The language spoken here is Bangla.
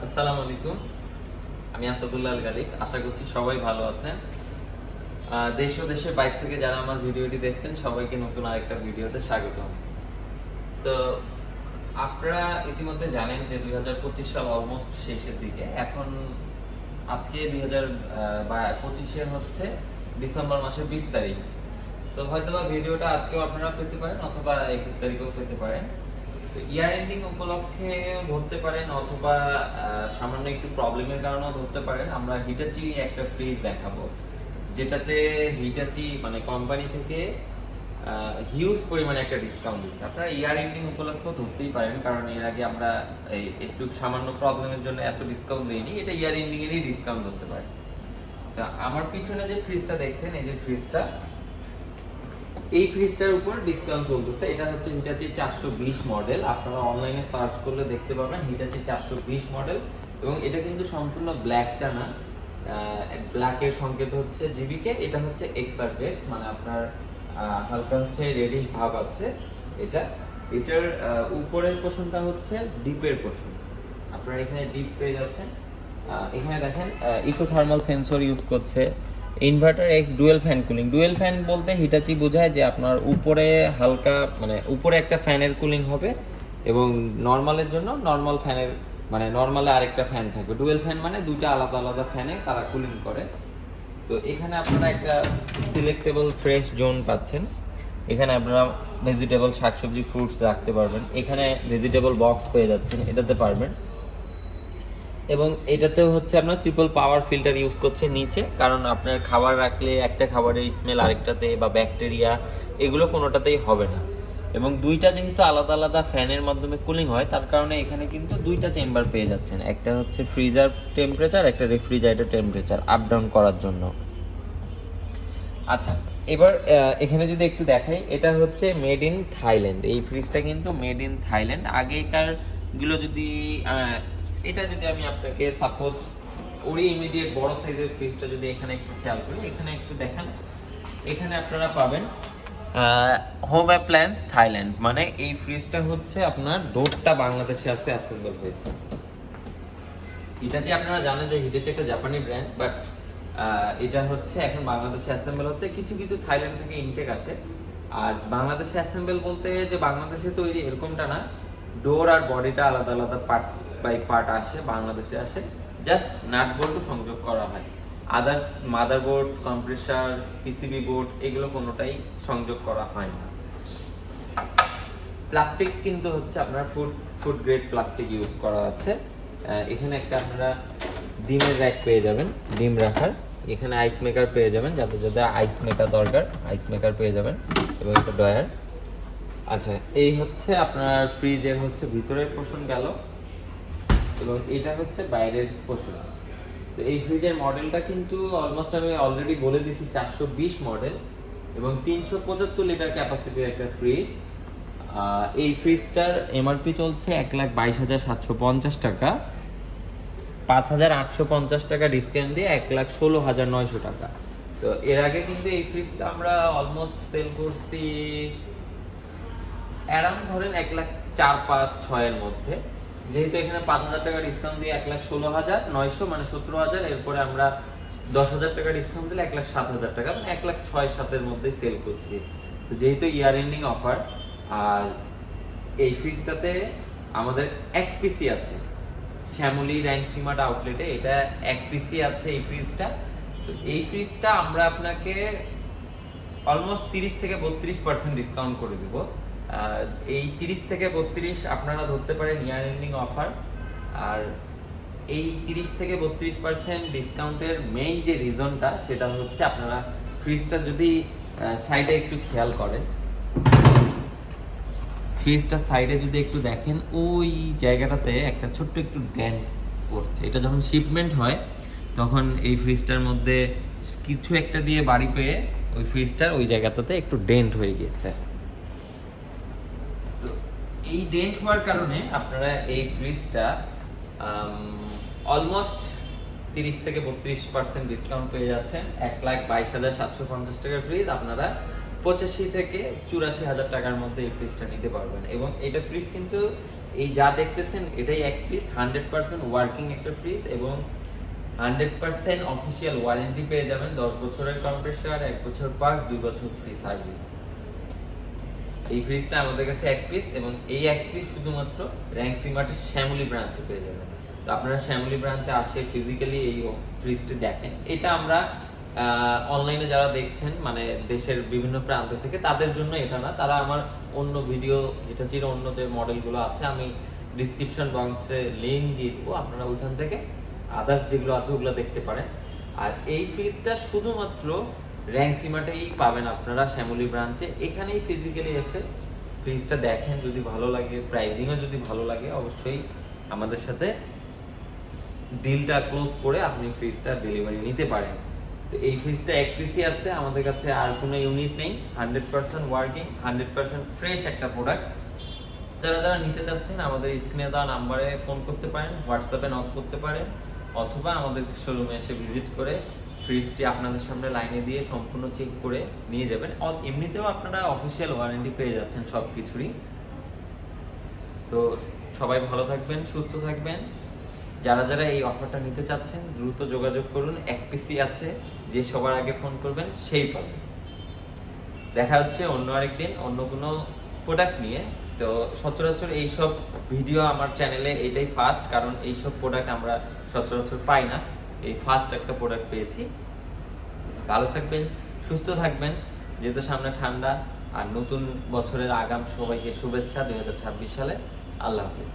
আসসালামু আলাইকুম। আমি আসাদুল্লাহ আল গালিব। আশা করছি সবাই ভালো আছেন। দেশ ও দেশের বাইরে থেকে যারা আমার ভিডিওটি দেখছেন সবাইকে নতুন আরেকটা ভিডিওতে স্বাগতম। তো আপনারা ইতিমধ্যে জানেন যে 2025 সাল অলমোস্ট শেষের দিকে। এখন আজকে 2025 হচ্ছে ডিসেম্বর মাসের 20 তারিখ। তো হয়তোবা ভিডিওটা আজকেও আপনারা পেতে পারেন অথবা 21 তারিখেও পেতে পারেন। তো ইয়ার এন্ডিং উপলক্ষে ধরতে পারেন অথবা সামান্য একটু প্রবলেমের কারণেও ধরতে পারেন। আমরা হিটাচি একটা ফ্রিজ দেখাবো, যেটাতে হিটাচি মানে কোম্পানি থেকে হিউজ পরিমাণে একটা ডিসকাউন্ট দিচ্ছে। আপনারা ইয়ার এন্ডিং উপলক্ষেও ধরতেই পারেন, কারণ এর আগে আমরা একটু সামান্য প্রবলেমের জন্য এত ডিসকাউন্ট দিইনি। এটা ইয়ার এন্ডিং এরই ডিসকাউন্ট ধরতে পারেন। তা আমার পিছনে যে ফ্রিজটা দেখছেন, এই যে ফ্রিজটা, এই ফ্রিজটার উপর ডিসকাউন্ট চলতেছে। এটা হচ্ছে হিটাচি 420 মডেল। আপনারা অনলাইনে সার্চ করলে দেখতে পাবেন হিটাচি 420 মডেল। এবং এটা কিন্তু সম্পূর্ণ ব্ল্যাকটা না, ব্ল্যাকের সংকেত হচ্ছে জিবিকে, এটা হচ্ছে এক্সারজেড, মানে আপনার হালকা হচ্ছে রেডিশ ভাব আছে। এটার উপরের পোর্শনটা হচ্ছে ডিপের পোর্শন। আপনারা এখানে ডিপ পেয়ে যাচ্ছেন। এখানে দেখেন ইকোথার্মাল সেন্সর ইউজ করছে। Inverter x dual fan cooling. Dual fan বলতে হিটাচি বোঝায় যে আপনার উপরে হালকা মানে উপরে একটা ফ্যানের কুলিং হবে এবং নর্মালের জন্য নর্মাল ফ্যানের মানে নর্মালে আরেকটা ফ্যান থাকবে। ডুয়েল ফ্যান মানে দুইটা আলাদা আলাদা ফ্যানে তারা কুলিং করে। তো এখানে আপনারা একটা সিলেক্টেবল ফ্রেশ জোন পাচ্ছেন। এখানে আপনারা ভেজিটেবল, শাকসবজি, ফ্রুটস রাখতে পারবেন। এখানে ভেজিটেবল বক্স পেয়ে যাচ্ছেন, এটাতে পারবেন। এবং এটাতেও হচ্ছে আপনার ট্রিপল পাওয়ার ফিল্টার ইউজ করছে নিচে, কারণ আপনার খাবার রাখলে একটা খাবারের স্মেল আরেকটাতে বা ব্যাকটেরিয়া এগুলো কোনোটাতেই হবে না। এবং দুইটা যেহেতু আলাদা আলাদা ফ্যানের মাধ্যমে কুলিং হয়, তার কারণে এখানে কিন্তু দুইটা চেম্বার পেয়ে যাচ্ছেন। একটা হচ্ছে ফ্রিজার টেম্পারেচার, একটা রেফ্রিজারেটর টেম্পারেচার আপ ডাউন করার জন্য। আচ্ছা, এবার এখানে যদি একটু দেখাই, এটা হচ্ছে মেড ইন থাইল্যান্ড। এই ফ্রিজটা কিন্তু মেড ইন থাইল্যান্ড। আগেকারগুলো যদি এটা যদি আমি আপনাকে সাপোজ ওরই ইমিডিয়েট বড় সাইজের ফ্রিজটা যদি এখানে একটু খেয়াল করি, এখানে একটু দেখান, এখানে আপনারা পাবেন হোম অ্যাপ্লায়েন্স থাইল্যান্ড। মানে এই ফ্রিজটা হচ্ছে আপনার ডোরটা বাংলাদেশে আছে, অ্যাসেম্বল হয়েছে। হিটাচি আপনারা জানেন যে হিটাচি একটা জাপানি ব্র্যান্ড, বাট এটা হচ্ছে এখন বাংলাদেশে অ্যাসেম্বল হচ্ছে। কিছু কিছু থাইল্যান্ড থেকে ইনটেক আসে। আর বাংলাদেশে অ্যাসেম্বল বলতে যে বাংলাদেশে তৈরি এরকমটা না, ডোর আর বডিটা আলাদা আলাদা পার্ট বাই পার্ট আসে, বাংলাদেশে আসে। জাস্ট নাট বোল্টও সংযোগ করা হয়। Others motherboard, compressor, PCB board এগুলো কোনোটাই সংযোগ করা হয় না। প্লাস্টিক কিন্তু হচ্ছে আপনার ফুড গ্রেড প্লাস্টিক ইউজ করা আছে। এখানে একটা আপনারা ডিমের র্যাক পেয়ে যাবেন, ডিম রাখার। এখানে আইস মেকার পেয়ে যাবেন, যাদের যাদের আইস মেকার দরকার আইস মেকার পেয়ে যাবেন, এবং একটা ড্রয়ার। আচ্ছা, এই হচ্ছে আপনার ফ্রিজের হচ্ছে ভিতরের পোর্শন গেল, এবং এটা হচ্ছে বাইরের পোর্শন। তো এই ফ্রিজের মডেলটা কিন্তু অলমোস্ট আমি অলরেডি বলে দিয়েছি 420 মডেল এবং 375 লিটার ক্যাপাসিটির একটা ফ্রিজ। এই ফ্রিজটার এমআরপি চলছে 1,22,750 টাকা। 5,850 টাকা ডিসকাউন্ট দিয়ে 1,16,900 টাকা। তো এর আগে কিন্তু এই ফ্রিজটা আমরা অলমোস্ট সেল করছি অ্যারাউন্ড ধরেন 1,04,5,6 এর মধ্যে। যেহেতু এখানে 5,000 টাকা ডিসকাউন্ট দিয়ে 1,16,900 মানে 17,000, এরপরে আমরা 10,000 টাকা ডিসকাউন্ট দিলে 1,07,000 টাকা মানে 1,06,7 এর মধ্যে সেল করছি। তো যেহেতু ইয়ার এন্ডিং অফার, আর এই ফ্রিজটাতে আমাদের এক পিসি আছে শ্যামলী র্যাঙ্কসিমার্ট আউটলেটে, এটা এক পিসি আছে এই ফ্রিজটা। তো এই ফ্রিজটা আমরা আপনাকে অলমোস্ট 30 থেকে 32% ডিসকাউন্ট করে দেবো। এই 30 থেকে 32 আপনারা ধরতে পারেন ইয়ার এন্ডিং অফার। আর এই 30 থেকে 32% ডিসকাউন্টের মেইন যে রিজনটা, সেটা হচ্ছে আপনারা ফ্রিজটা যদি সাইডে একটু খেয়াল করেন, ফ্রিজটা সাইডে যদি একটু দেখেন, ওই জায়গাটাতে একটা ছোট্ট একটু ডেন্ট পড়ছে। এটা যখন শিপমেন্ট হয় তখন এই ফ্রিজটার মধ্যে কিছু একটা দিয়ে বাড়ি পেয়ে ওই ফ্রিজটার ওই জায়গাটাতে একটু ডেন্ট হয়ে গিয়েছে। তো এই ডেন্ট হওয়ার কারণে আপনারা এই ফ্রিজটা অলমোস্ট 30 থেকে 32% ডিসকাউন্ট পেয়ে যাচ্ছেন। 1,22,750 টাকার ফ্রিজ আপনারা 85 থেকে 84,000 টাকার মধ্যে এই ফ্রিজটা নিতে পারবেন। এবং এটা ফ্রিজ কিন্তু এই যা দেখতেছেন এটাই এক পিস 100% ওয়ার্কিং একটা ফ্রিজ এবং 100% অফিসিয়াল ওয়ারেন্টি পেয়ে যাবেন, 10 বছরের কম্প্রেসার, 1 বছর পার্টস, 2 বছর ফ্রি সার্ভিস। এই ফ্রিজটা আমাদের কাছে এক পিস এবং এই এক পিস শুধুমাত্র র্যাঙ্কসি মার্টের শ্যামলী ব্রাঞ্চে পেয়ে যাবেন। তো আপনারা শ্যামলী ব্রাঞ্চে আসে ফিজিক্যালি এই ফ্রিজটি দেখেন। এটা আমরা অনলাইনে যারা দেখছেন মানে দেশের বিভিন্ন প্রান্ত থেকে তাদের জন্য এটা না, তারা আমার অন্য ভিডিও হিটাচির অন্য যে মডেলগুলো আছে আমি ডিসক্রিপশন বক্সে লিঙ্ক দিয়ে দেবো, আপনারা ওইখান থেকে আদার্স যেগুলো আছে ওগুলো দেখতে পারেন। আর এই ফ্রিজটা শুধুমাত্র র্যাঙ্কসি মার্টেই পাবেন আপনারা শ্যামলী ব্রাঞ্চে। এখানেই ফিজিক্যালি এসে ফ্রিজটা দেখেন, যদি ভালো লাগে, প্রাইজিংও যদি ভালো লাগে, অবশ্যই আমাদের সাথে ডিলটা ক্লোজ করে আপনি ফ্রিজটা ডেলিভারি নিতে পারেন। তো এই ফ্রিজটা এক পিসই আছে আমাদের কাছে, আর কোনো ইউনিট নেই। 100% ওয়ার্কিং, 100% ফ্রেশ একটা প্রোডাক্ট। যারা যারা নিতে চাচ্ছেন আমাদের স্ক্রিনে দেওয়া নাম্বারে ফোন করতে পারেন, হোয়াটসঅ্যাপে নক করতে পারেন, অথবা আমাদের শোরুমে এসে ভিজিট করে ফ্রিজটি আপনাদের সামনে লাইনে দিয়ে সম্পূর্ণ চেক করে নিয়ে যাবেন। এমনিতেও আপনারা অফিসিয়াল ওয়ারেন্টি পেয়ে যাচ্ছেন সব কিছুরই। তো সবাই ভালো থাকবেন, সুস্থ থাকবেন। যারা যারা এই অফারটা নিতে চাচ্ছেন দ্রুত যোগাযোগ করুন, এক পিসি আছে, যে সবার আগে ফোন করবেন সেই পাবেন। দেখা হচ্ছে অন্য আরেকদিন অন্য কোনো প্রোডাক্ট নিয়ে। তো সচরাচর এইসব ভিডিও আমার চ্যানেলে এটাই ফার্স্ট, কারণ এইসব প্রোডাক্ট আমরা সচরাচর পাই না, এই ফার্স্ট একটা প্রোডাক্ট পেয়েছি। ভালো থাকবেন, সুস্থ থাকবেন, যেহেতু সামনে ঠান্ডা। আর নতুন বছরের আগাম সবাইকে শুভেচ্ছা 2026 সালে। আল্লাহ হাফিজ।